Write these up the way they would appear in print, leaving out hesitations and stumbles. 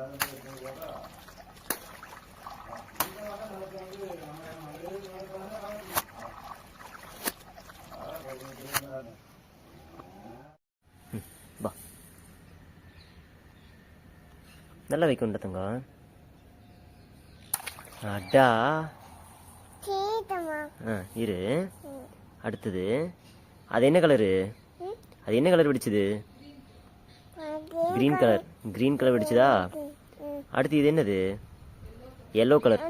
வா, நல்லா வைக்கணும் தங்கம். அடா இரு. அடுத்தது அது என்ன கலரு? அது என்ன கலர் வெடிச்சது? Green colour. கிரீன் கலர் வெடிச்சதா? அடுத்து இது என்னது? Yellow colour.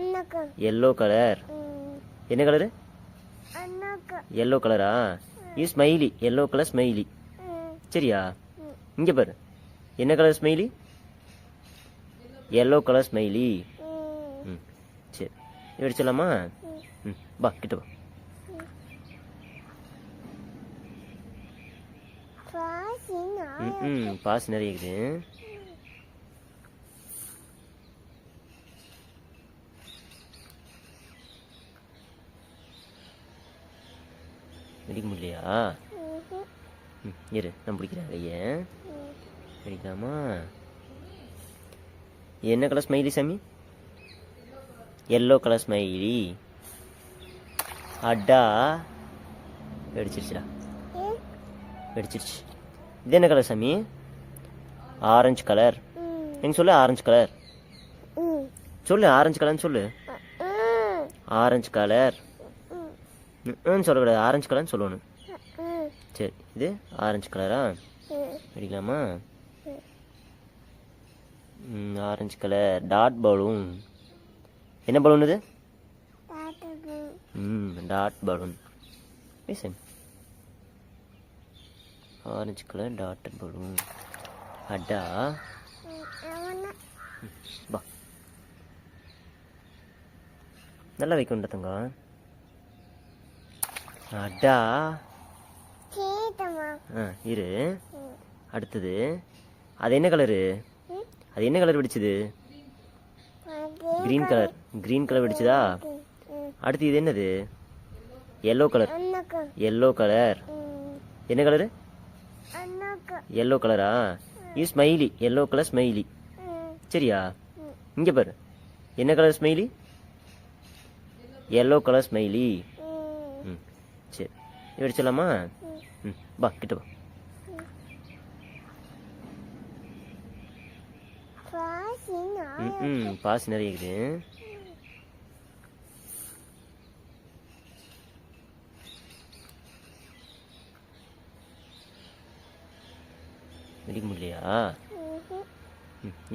Yellow colour. என்ன கலரு? எல்லோ கலரா? இது ஸ்மைலி. Yellow colour smiley. சரியா? இங்க பாரு, என்ன colour smiley? Yellow colour smiley. ம், சரி, வெடிச்சலாமா? ம், வா கிட்ட வா. பாஸ் நிறைய இருக்குது. வெடிக்க முடியலையா? இரு, நான் பிடிக்கிறேன் கையை. வெடிக்கலாமா? என்ன கலர் ஸ்மைலி சாமி? Yellow colour smiley. அடா வெடிச்சிருச்சுடா. வெடிச்சிருச்சு. இது என்ன கலர் சாமி? Orange colour. எங்க சொல்லு, ஆரஞ்சு கலர் சொல்லு. ஆரஞ்சு கலர்னு சொல்லு. ஆரஞ்சு கலர் சொல்லக்கூடாது, ஆரஞ்சு கலர்னு சொல்லணும். சரி, இது ஆரஞ்சு கலரா? வெடிக்கலாமா? Orange colour dot balloon. என்ன பலூன் இது? Dot balloon. Orange colour dot balloon. அடா வா, நல்லா வைக்கணும் தங்கம். அடா இரு. அடுத்தது அது என்ன கலரு? அது என்ன கலர் வெடிச்சது? Green colour. கிரீன் கலர் வெடிச்சதா? அடுத்து இது என்னது? Yellow colour. Yellow colour. என்ன கலரு? எல்லோ கலரா? இது ஸ்மைலி. Yellow colour smiley. சரியா? இங்க பாரு, என்ன colour smiley? Yellow colour smiley. ம், சரி, வெடிச்சலாமா? ம், வா கிட்ட வா. பாஸ் நிறைய இருக்குது. வெடிக்க முடியலையா?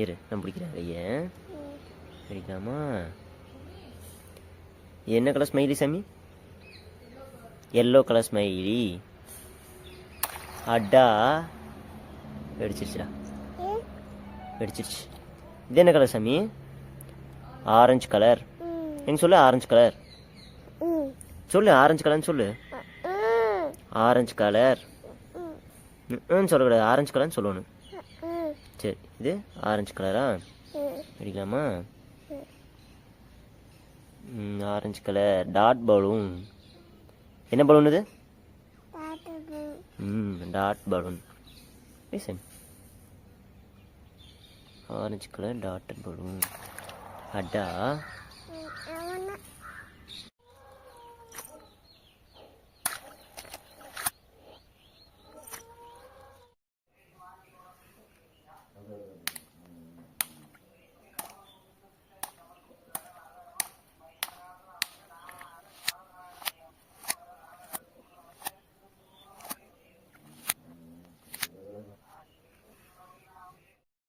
இரு, நான் பிடிக்கிறேன் கையை. வெடிக்கலாமா? என்ன கலர் ஸ்மைலி சாமி? Yellow colour smiley. அடா வெடிச்சிருச்சுடா. வெடிச்சிருச்சு. இது என்ன கலர் சாமி? Orange colour. எங்க சொல்லு, ஆரஞ்சு கலர் சொல்லு. ஆரஞ்சு கலர்னு சொல்லு. ஆரஞ்சு கலர் சொல்லக்கூடாது, ஆரஞ்சு கலர்னு சொல்லணும். சரி, இது ஆரஞ்சு கலரா? வெடிக்கலாமா? Orange colour dot balloon. என்ன பலூன் இது? Dot balloon. Orange colour dot balloon. அடா